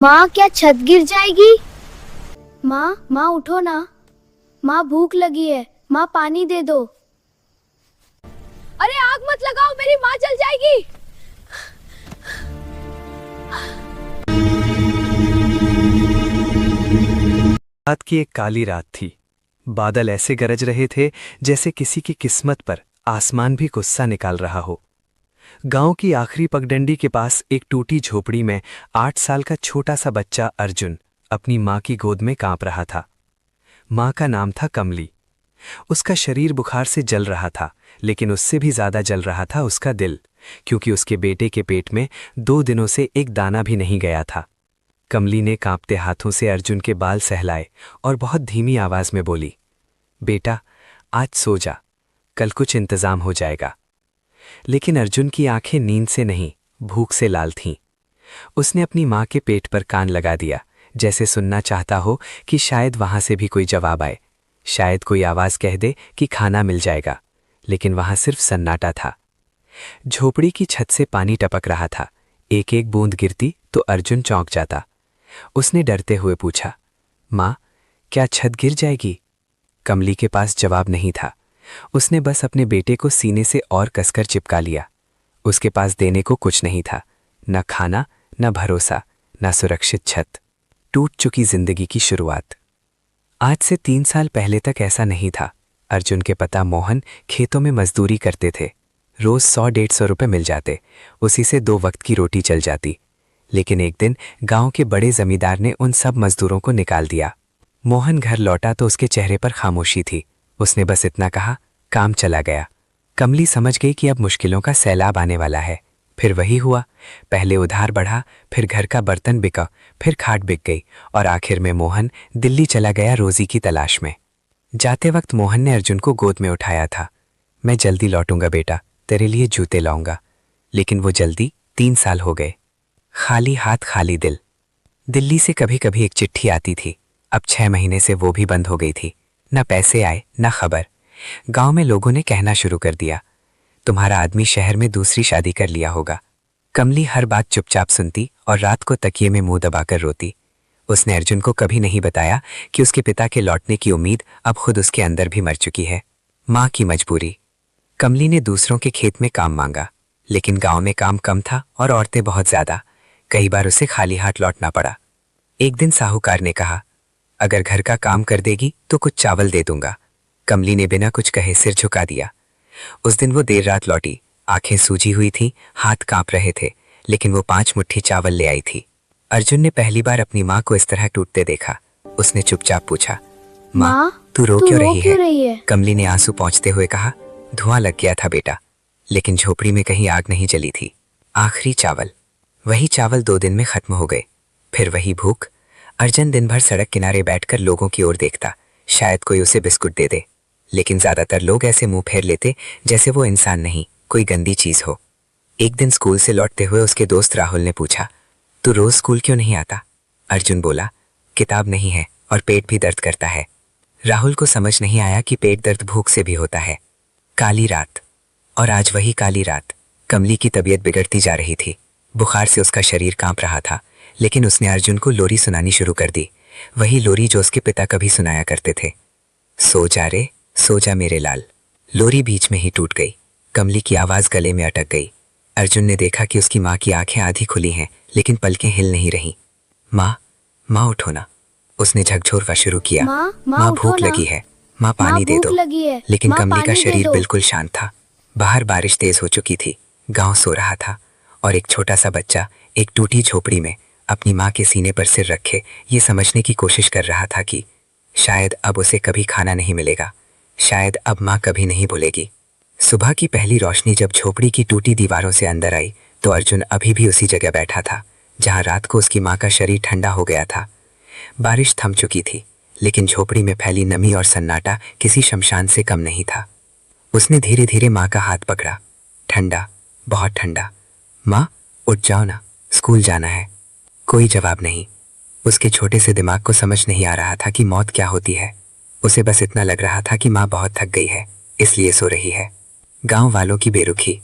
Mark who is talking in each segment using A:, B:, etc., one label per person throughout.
A: माँ, क्या छत गिर जाएगी? माँ माँ उठो ना। माँ, भूख लगी है। माँ, पानी दे दो। अरे आग मत लगाओ, मेरी माँ जल जाएगी।
B: रात की एक काली रात थी। बादल ऐसे गरज रहे थे जैसे किसी की किस्मत पर आसमान भी गुस्सा निकाल रहा हो। गांव की आखिरी पगडंडी के पास एक टूटी झोपड़ी में 8 साल का छोटा सा बच्चा अर्जुन अपनी मां की गोद में कांप रहा था। मां का नाम था कमली। उसका शरीर बुखार से जल रहा था, लेकिन उससे भी ज्यादा जल रहा था उसका दिल, क्योंकि उसके बेटे के पेट में 2 दिनों से एक दाना भी नहीं गया था। कमली ने कांपते हाथों से अर्जुन के बाल सहलाए और बहुत धीमी आवाज में बोली, बेटा, आज सो जा, कल कुछ इंतजाम हो जाएगा। लेकिन अर्जुन की आंखें नींद से नहीं, भूख से लाल थीं। उसने अपनी मां के पेट पर कान लगा दिया, जैसे सुनना चाहता हो कि शायद वहां से भी कोई जवाब आए, शायद कोई आवाज कह दे कि खाना मिल जाएगा। लेकिन वहां सिर्फ सन्नाटा था। झोपड़ी की छत से पानी टपक रहा था। एक एक बूंद गिरती तो अर्जुन चौंक जाता। उसने डरते हुए पूछा, मां, क्या छत गिर जाएगी? कमली के पास जवाब नहीं था। उसने बस अपने बेटे को सीने से और कसकर चिपका लिया। उसके पास देने को कुछ नहीं था, न खाना, न भरोसा, न सुरक्षित छत। टूट चुकी जिंदगी की शुरुआत। आज से 3 साल पहले तक ऐसा नहीं था। अर्जुन के पिता मोहन खेतों में मजदूरी करते थे। रोज 100-150 रुपए मिल जाते, उसी से 2 वक्त की रोटी चल जाती। लेकिन एक दिन गांव के बड़े जमींदार ने उन सब मजदूरों को निकाल दिया। मोहन घर लौटा तो उसके चेहरे पर खामोशी थी। उसने बस इतना कहा, काम चला गया। कमली समझ गई कि अब मुश्किलों का सैलाब आने वाला है। फिर वही हुआ। पहले उधार बढ़ा, फिर घर का बर्तन बिका, फिर खाट बिक गई, और आखिर में मोहन दिल्ली चला गया रोजी की तलाश में। जाते वक्त मोहन ने अर्जुन को गोद में उठाया था। मैं जल्दी लौटूंगा बेटा, तेरे लिए जूते लाऊंगा। लेकिन वो जल्दी 3 साल हो गए। खाली हाथ खाली दिल। दिल्ली से कभी कभी एक चिट्ठी आती थी, अब 6 महीने से वो भी बंद हो गई थी। न पैसे आए, न खबर। गांव में लोगों ने कहना शुरू कर दिया, तुम्हारा आदमी शहर में दूसरी शादी कर लिया होगा। कमली हर बात चुपचाप सुनती और रात को तकिए में मुंह दबाकर रोती। उसने अर्जुन को कभी नहीं बताया कि उसके पिता के लौटने की उम्मीद अब खुद उसके अंदर भी मर चुकी है। मां की मजबूरी। कमली ने दूसरों के खेत में काम मांगा, लेकिन गांव में काम कम था और औरतें बहुत ज्यादा। कई बार उसे खाली हाथ लौटना पड़ा। एक दिन साहूकार ने कहा, अगर घर का काम कर देगी तो कुछ चावल दे दूंगा। कमली ने बिना कुछ कहे सिर झुका दिया। उस दिन वो देर रात लौटी। आंखें सूजी हुई थीं, हाथ कांप रहे थे, लेकिन वो 5 मुट्ठी चावल ले आई थी। अर्जुन ने पहली बार अपनी माँ को इस तरह टूटते देखा। उसने चुपचाप पूछा, माँ, तू रो क्यों रही है? कमली ने आंसू पोंछते हुए कहा, धुआं लग गया था बेटा, लेकिन झोपड़ी में कहीं आग नहीं जली थी। आखिरी चावल। वही चावल 2 दिन में खत्म हो गए। फिर वही भूख। अर्जुन दिन भर सड़क किनारे बैठकर लोगों की ओर देखता, शायद कोई उसे बिस्कुट दे दे। लेकिन ज्यादातर लोग ऐसे मुंह फेर लेते जैसे वो इंसान नहीं, कोई गंदी चीज हो। एक दिन स्कूल से लौटते हुए उसके दोस्त राहुल ने पूछा, तू रोज स्कूल क्यों नहीं आता? अर्जुन बोला, किताब नहीं है और पेट भी दर्द करता है। राहुल को समझ नहीं आया कि पेट दर्द भूख से भी होता है। काली रात। और आज वही काली रात। कमली की तबीयत बिगड़ती जा रही थी। बुखार से उसका शरीर कांप रहा था, लेकिन उसने अर्जुन को लोरी सुनानी शुरू कर दी। वही लोरी जो उसके पिता कभी सुनाया करते थे। सो जा रे, सो जा मेरे लाल। लोरी बीच में ही टूट गई। कमली की आवाज गले में अटक गई। अर्जुन ने देखा कि उसकी माँ की आंखें आधी खुली हैं, लेकिन पलकें हिल नहीं रहीं। माँ, माँ उठो ना। उसने झकझोरना शुरू किया। माँ, भूख लगी है। माँ, पानी दे दो। लेकिन कमली का शरीर बिल्कुल शांत था। बाहर बारिश तेज हो चुकी थी। गांव सो रहा था और एक छोटा सा बच्चा एक टूटी झोपड़ी में अपनी माँ के सीने पर सिर रखे ये समझने की कोशिश कर रहा था कि शायद अब उसे कभी खाना नहीं मिलेगा, शायद अब माँ कभी नहीं भूलेगी। सुबह की पहली रोशनी जब झोपड़ी की टूटी दीवारों से अंदर आई तो अर्जुन अभी भी उसी जगह बैठा था जहां रात को उसकी माँ का शरीर ठंडा हो गया था। बारिश थम चुकी थी, लेकिन झोपड़ी में फैली नमी और सन्नाटा किसी शमशान से कम नहीं था। उसने धीरे धीरे माँ का हाथ पकड़ा। ठंडा, बहुत ठंडा। माँ, उठ जाओ ना, स्कूल जाना है। कोई जवाब नहीं। उसके छोटे से दिमाग को समझ नहीं आ रहा था कि मौत क्या होती है। उसे बस इतना लग रहा था कि माँ बहुत थक गई है, इसलिए सो रही है। गांव वालों की बेरुखी।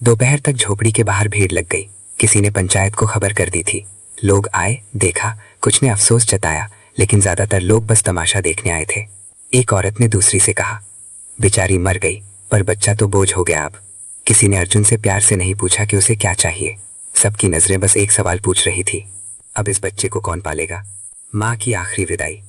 B: दोपहर तक झोपड़ी के बाहर भीड़ लग गई। किसी ने पंचायत को खबर कर दी थी।
C: लोग आए, देखा, कुछ ने अफसोस जताया, लेकिन ज्यादातर लोग बस तमाशा देखने आए थे। एक औरत ने दूसरी से कहा, बेचारी मर गई, पर बच्चा तो बोझ हो गया अब। किसी ने अर्जुन से प्यार से नहीं पूछा कि उसे क्या चाहिए। सबकी नजरें बस एक सवाल पूछ रही थी, अब इस बच्चे को कौन पालेगा। माँ की आखिरी विदाई।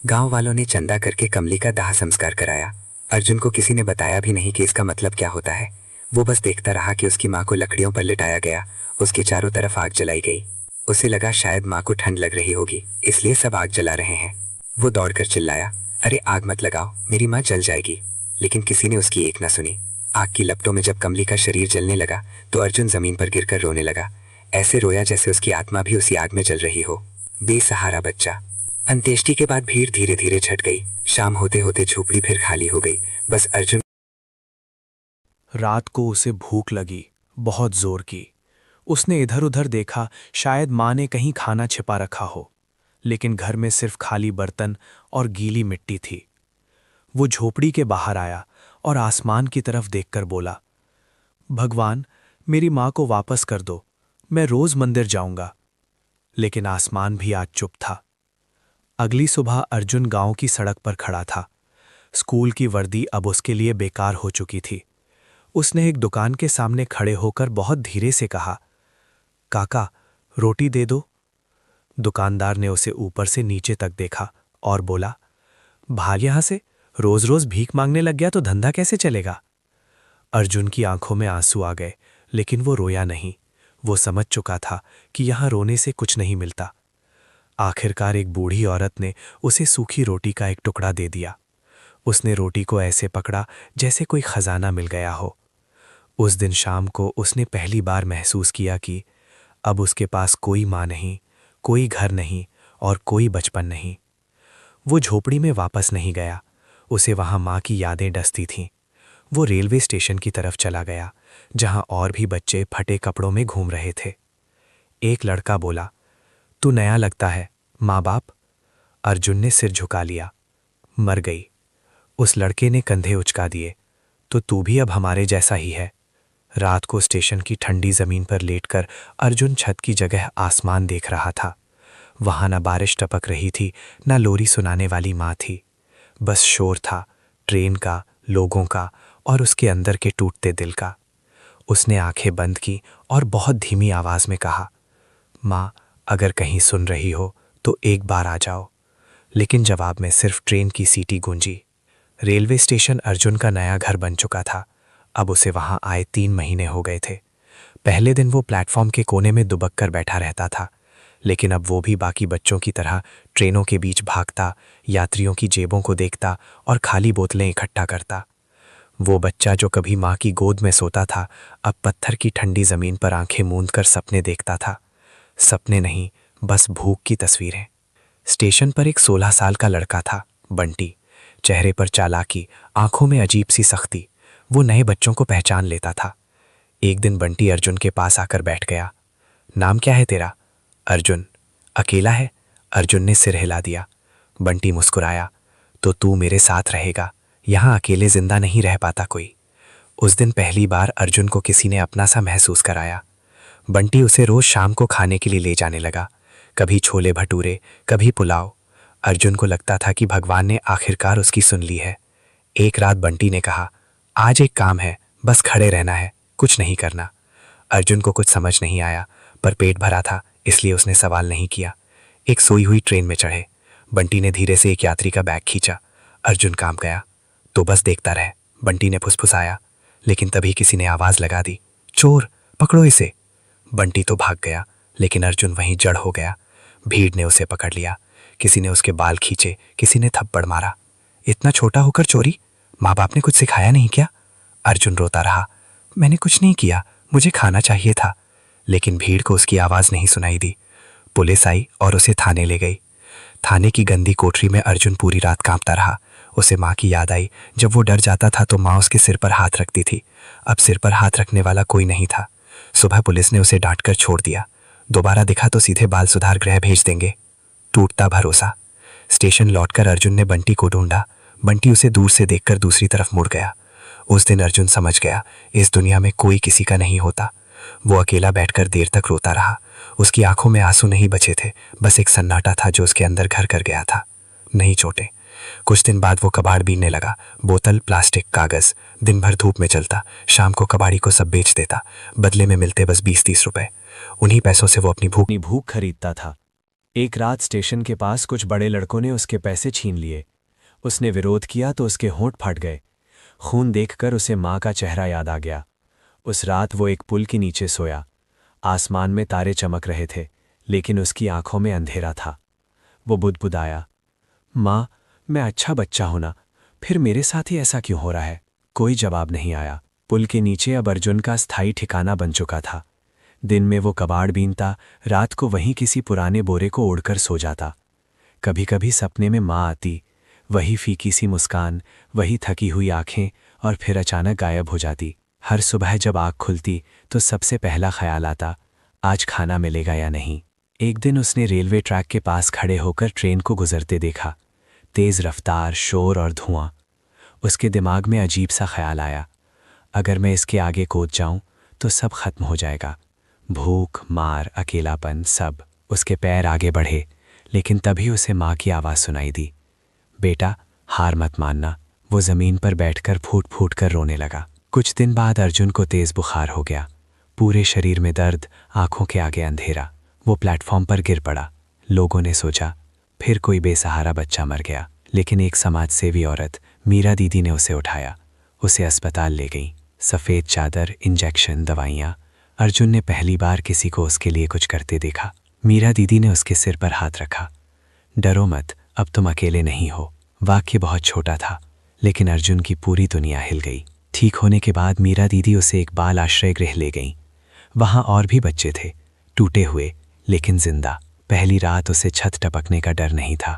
C: गांव वालों ने चंदा करके कमली का दाह संस्कार कराया। अर्जुन को किसी ने बताया भी नहीं कि इसका मतलब क्या होता है। वो बस देखता रहा कि उसकी माँ को लकड़ियों पर लिटाया गया, उसके चारों तरफ आग जलाई गई। उसे लगा शायद माँ को ठंड लग रही होगी, इसलिए सब आग जला रहे हैं। वो दौड़कर चिल्लाया, अरे आग मत लगाओ, मेरी माँ जल जाएगी। लेकिन किसी ने उसकी एक ना सुनी। आग की लपटों में जब कमली का शरीर जलने लगा तो अर्जुन जमीन पर गिरकर रोने लगा। ऐसे रोया जैसे उसकी आत्मा भी उसी आग में जल रही हो। बेसहारा बच्चा। अंत्येष्टि के बाद भीड़ धीरे धीरे छट गई। शाम होते होते झोपड़ी फिर खाली हो गई। बस अर्जुन।
D: रात को उसे भूख लगी, बहुत जोर की। उसने इधर उधर देखा, शायद माँ ने कहीं खाना छिपा रखा हो, लेकिन घर में सिर्फ खाली बर्तन और गीली मिट्टी थी। वो झोपड़ी के बाहर आया और आसमान की तरफ देखकर बोला, भगवान, मेरी माँ को वापस कर दो, मैं रोज मंदिर जाऊंगा। लेकिन आसमान भी आज चुप था। अगली सुबह अर्जुन गांव की सड़क पर खड़ा था। स्कूल की वर्दी अब उसके लिए बेकार हो चुकी थी। उसने एक दुकान के सामने खड़े होकर बहुत धीरे से कहा, काका, रोटी दे दो। दुकानदार ने उसे ऊपर से नीचे तक देखा और बोला, भाग यहां से, रोज रोज भीख मांगने लग गया तो धंधा कैसे चलेगा। अर्जुन की आंखों में आंसू आ गए, लेकिन वो रोया नहीं। वो समझ चुका था कि यहां रोने से कुछ नहीं मिलता। आखिरकार एक बूढ़ी औरत ने उसे सूखी रोटी का एक टुकड़ा दे दिया। उसने रोटी को ऐसे पकड़ा जैसे कोई खजाना मिल गया हो। उस दिन शाम को उसने पहली बार महसूस किया कि अब उसके पास कोई माँ नहीं, कोई घर नहीं और कोई बचपन नहीं। वो झोपड़ी में वापस नहीं गया। उसे वहां माँ की यादें डसती थीं। वो रेलवे स्टेशन की तरफ चला गया, जहां और भी बच्चे फटे कपड़ों में घूम रहे थे। एक लड़का बोला, तू नया लगता है, माँ बाप। अर्जुन ने सिर झुका लिया। मर गई। उस लड़के ने कंधे उचका दिए, तो तू भी अब हमारे जैसा ही है। रात को स्टेशन की ठंडी जमीन पर लेटकर अर्जुन छत की जगह आसमान देख रहा था। वहां न बारिश टपक रही थी, न लोरी सुनाने वाली माँ थी। बस शोर था, ट्रेन का, लोगों का और उसके अंदर के टूटते दिल का। उसने आंखें बंद की और बहुत धीमी आवाज में कहा, माँ, अगर कहीं सुन रही हो तो एक बार आ जाओ। लेकिन जवाब में सिर्फ ट्रेन की सीटी गूंजी। रेलवे स्टेशन अर्जुन का नया घर बन चुका था। अब उसे वहां आए 3 महीने हो गए थे। पहले दिन वो प्लेटफॉर्म के कोने में दुबक कर बैठा रहता था, लेकिन अब वो भी बाकी बच्चों की तरह ट्रेनों के बीच भागता, यात्रियों की जेबों को देखता और खाली बोतलें इकट्ठा करता। वो बच्चा जो कभी माँ की गोद में सोता था, अब पत्थर की ठंडी जमीन पर आंखें मूंदकर सपने देखता था। सपने नहीं, बस भूख की तस्वीरें। स्टेशन पर एक 16 साल का लड़का था, बंटी। चेहरे पर चालाकी, आंखों में अजीब सी सख्ती। वो नए बच्चों को पहचान लेता था। एक दिन बंटी अर्जुन के पास आकर बैठ गया। नाम क्या है तेरा? अर्जुन। अकेला है? अर्जुन ने सिर हिला दिया। बंटी मुस्कुराया, तो तू मेरे साथ रहेगा, यहाँ अकेले जिंदा नहीं रह पाता कोई। उस दिन पहली बार अर्जुन को किसी ने अपना सा महसूस कराया। बंटी उसे रोज शाम को खाने के लिए ले जाने लगा, कभी छोले भटूरे, कभी पुलाव। अर्जुन को लगता था कि भगवान ने आखिरकार उसकी सुन ली है। एक रात बंटी ने कहा, आज एक काम है, बस खड़े रहना है, कुछ नहीं करना। अर्जुन को कुछ समझ नहीं आया, पर पेट भरा था, इसलिए उसने सवाल नहीं किया। एक सोई हुई ट्रेन में चढ़े। बंटी ने धीरे से एक यात्री का बैग खींचा। अर्जुन काम गया। तो बस देखता रहे, बंटी ने फुसफुसाया। लेकिन तभी किसी ने आवाज लगा दी, चोर, पकड़ो इसे। बंटी तो भाग गया, लेकिन अर्जुन वहीं जड़ हो गया। भीड़ ने उसे पकड़ लिया। किसी ने उसके बाल खींचे, किसी ने थप्पड़ मारा। इतना छोटा होकर चोरी? माँ बाप ने कुछ सिखाया नहीं क्या? अर्जुन रोता रहा, मैंने कुछ नहीं किया, मुझे खाना चाहिए था। लेकिन भीड़ को उसकी आवाज नहीं सुनाई दी। पुलिस आई और उसे थाने ले गई। थाने की गंदी कोठरी में अर्जुन पूरी रात कांपता रहा। उसे माँ की याद आई। जब वो डर जाता था तो माँ उसके सिर पर हाथ रखती थी। अब सिर पर हाथ रखने वाला कोई नहीं था। सुबह पुलिस ने उसे डांटकर छोड़ दिया। दोबारा दिखा तो सीधे बाल सुधार गृह भेज देंगे। टूटता भरोसा। स्टेशन लौटकर अर्जुन ने बंटी को ढूंढा। बंटी उसे दूर से देखकर दूसरी तरफ मुड़ गया। उस दिन अर्जुन समझ गया, इस दुनिया में कोई किसी का नहीं होता। वो अकेला बैठकर देर तक रोता रहा।
C: उसकी आंखों में आंसू नहीं बचे थे, बस एक सन्नाटा था जो उसके अंदर घर कर गया था। नहीं चोटें। कुछ दिन बाद वो कबाड़ बीनने लगा। बोतल, प्लास्टिक, कागज। दिन भर धूप में चलता, शाम को कबाड़ी को सब बेच देता। बदले में मिलते बस 20-30 रुपए। उन्हीं पैसों से वो अपनी
D: भूख खरीदता था। एक रात स्टेशन के पास कुछ बड़े लड़कों ने उसके पैसे छीन लिए। उसने विरोध किया तो उसके होंठ फट गए। खून देखकर उसे माँ का चेहरा याद आ गया। उस रात वो एक पुल के नीचे सोया। आसमान में तारे चमक रहे थे, लेकिन उसकी आंखों में अंधेरा था। वो बुदबुदाया, माँ, मैं अच्छा बच्चा हूं ना, फिर मेरे साथ ही ऐसा क्यों हो रहा है? कोई जवाब नहीं आया। पुल के नीचे अब अर्जुन का स्थायी ठिकाना बन चुका था। दिन में वो कबाड़ बीनता, रात को वहीं किसी पुराने बोरे को ओढ़कर सो जाता। कभी कभी सपने में माँ आती, वही फीकी सी मुस्कान, वही थकी हुई आंखें, और फिर अचानक गायब हो जाती। हर सुबह जब आँख खुलती तो सबसे पहला ख्याल आता, आज खाना मिलेगा या नहीं। एक दिन उसने रेलवे ट्रैक के पास खड़े होकर ट्रेन को गुजरते देखा। तेज़ रफ्तार, शोर और धुआं। उसके दिमाग में अजीब सा ख्याल आया, अगर मैं इसके आगे कूद जाऊं तो सब खत्म हो जाएगा। भूख, मार, अकेलापन, सब। उसके पैर आगे बढ़े, लेकिन तभी उसे माँ की आवाज़ सुनाई दी, बेटा, हार मत मानना। वो ज़मीन पर बैठकर फूट फूट कर रोने लगा। कुछ दिन बाद अर्जुन को तेज़ बुखार हो गया। पूरे शरीर में दर्द, आंखों के आगे अंधेरा। वो प्लेटफॉर्म पर गिर पड़ा। लोगों ने सोचा फिर कोई बेसहारा बच्चा मर गया, लेकिन एक समाजसेवी औरत, मीरा दीदी, ने उसे उठाया। उसे अस्पताल ले गई। सफ़ेद चादर, इंजेक्शन, दवाइयाँ। अर्जुन ने पहली बार किसी को उसके लिए कुछ करते देखा। मीरा दीदी ने उसके सिर पर हाथ रखा। डरो मत, अब तुम अकेले नहीं हो। वाक्य बहुत छोटा था, लेकिन अर्जुन की पूरी दुनिया हिल गई। ठीक होने के बाद मीरा दीदी उसे एक बाल आश्रय गृह ले गई। वहाँ और भी बच्चे थे, टूटे हुए लेकिन जिंदा। पहली रात उसे छत टपकने का डर नहीं था।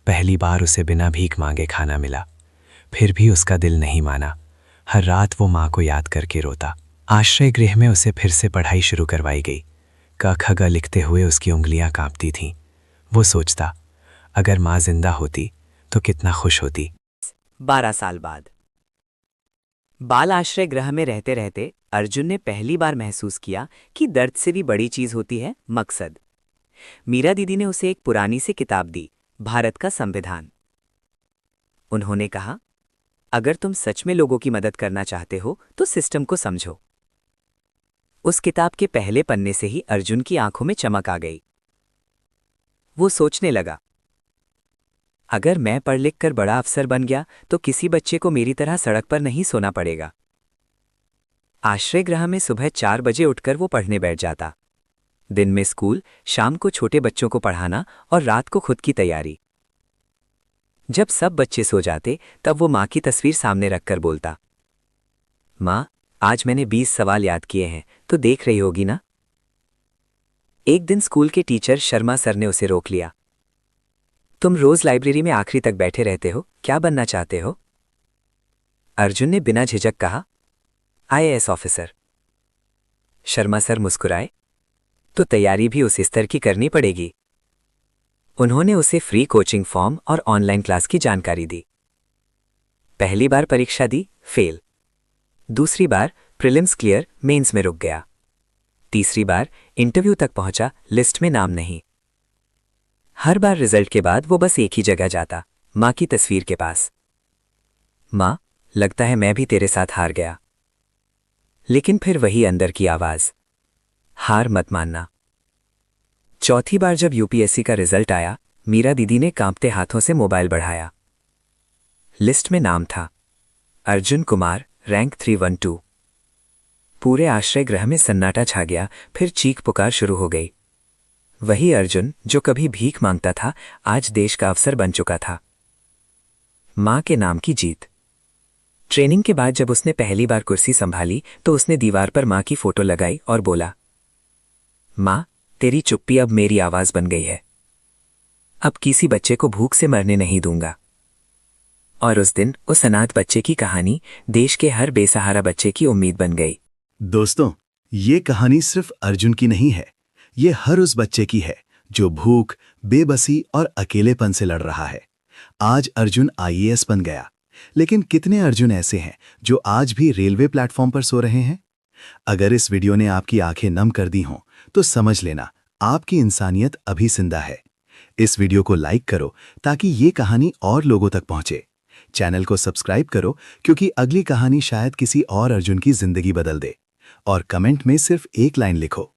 D: पहली बार उसे बिना भीख मांगे खाना मिला। फिर भी उसका दिल नहीं माना। हर रात वो माँ को याद करके रोता। आश्रय गृह में उसे फिर से पढ़ाई शुरू करवाई गई। क ख ग लिखते हुए उसकी उंगलियां कांपती थीं। वो सोचता, अगर माँ जिंदा होती तो कितना खुश होती।
E: 12 साल बाद बाल आश्रय गृह में रहते रहते अर्जुन ने पहली बार महसूस किया कि दर्द से भी बड़ी चीज होती है मकसद। मीरा दीदी ने उसे एक पुरानी सी किताब दी, भारत का संविधान। उन्होंने कहा, अगर तुम सच में लोगों की मदद करना चाहते हो तो सिस्टम को समझो। उस किताब के पहले पन्ने से ही अर्जुन की आंखों में चमक आ गई। वो सोचने लगा, अगर मैं पढ़ लिख कर बड़ा अफसर बन गया तो किसी बच्चे को मेरी तरह सड़क पर नहीं सोना पड़ेगा। आश्रय गृह में सुबह 4 बजे उठकर वो पढ़ने बैठ जाता। दिन में स्कूल, शाम को छोटे बच्चों को पढ़ाना और रात को खुद की तैयारी। जब सब बच्चे सो जाते तब वो माँ की तस्वीर सामने रखकर बोलता, माँ, आज मैंने 20 सवाल याद किए हैं, तो देख रही होगी ना। एक दिन स्कूल के टीचर शर्मा सर ने उसे रोक लिया। तुम रोज लाइब्रेरी में आखिरी तक बैठे रहते हो, क्या बनना चाहते हो? अर्जुन ने बिना झिझक कहा, IAS ऑफिसर। शर्मा सर मुस्कुराए, तो तैयारी भी उस स्तर की करनी पड़ेगी। उन्होंने उसे फ्री कोचिंग फॉर्म और ऑनलाइन क्लास की जानकारी दी। पहली बार परीक्षा दी, फेल। दूसरी बार प्रीलिम्स क्लियर, मेंस में रुक गया। तीसरी बार इंटरव्यू तक पहुंचा, लिस्ट में नाम नहीं। हर बार रिजल्ट के बाद वो बस एक ही जगह जाता, माँ की तस्वीर के पास। माँ, लगता है मैं भी तेरे साथ हार गया। लेकिन फिर वही अंदर की आवाज, हार मत मानना। चौथी बार जब यूपीएससी का रिजल्ट आया, मीरा दीदी ने कांपते हाथों से मोबाइल बढ़ाया। लिस्ट में नाम था अर्जुन कुमार, रैंक 312। पूरे आश्रय गृह में सन्नाटा छा गया। फिर चीख पुकार शुरू हो गई। वही अर्जुन जो कभी भीख मांगता था, आज देश का अफसर बन चुका था। मां के नाम की जीत। ट्रेनिंग के बाद जब उसने पहली बार कुर्सी संभाली तो उसने दीवार पर मां की फोटो लगाई और बोला, मां, तेरी चुप्पी अब मेरी आवाज बन गई है। अब किसी बच्चे को भूख से मरने नहीं दूंगा। और उस दिन उस अनाथ बच्चे की कहानी देश के हर बेसहारा बच्चे की उम्मीद बन गई।
F: दोस्तों, ये कहानी सिर्फ अर्जुन की नहीं है, ये हर उस बच्चे की है जो भूख, बेबसी और अकेलेपन से लड़ रहा है। आज अर्जुन IAS बन गया, लेकिन कितने अर्जुन ऐसे हैं जो आज भी रेलवे प्लेटफॉर्म पर सो रहे हैं? अगर इस वीडियो ने आपकी आंखें नम कर दी हों, तो समझ लेना आपकी इंसानियत अभी जिंदा है। इस वीडियो को लाइक करो ताकि ये कहानी और लोगों तक पहुंचे। चैनल को सब्सक्राइब करो क्योंकि अगली कहानी शायद किसी और अर्जुन की जिंदगी बदल दे। और कमेंट में सिर्फ एक लाइन लिखो।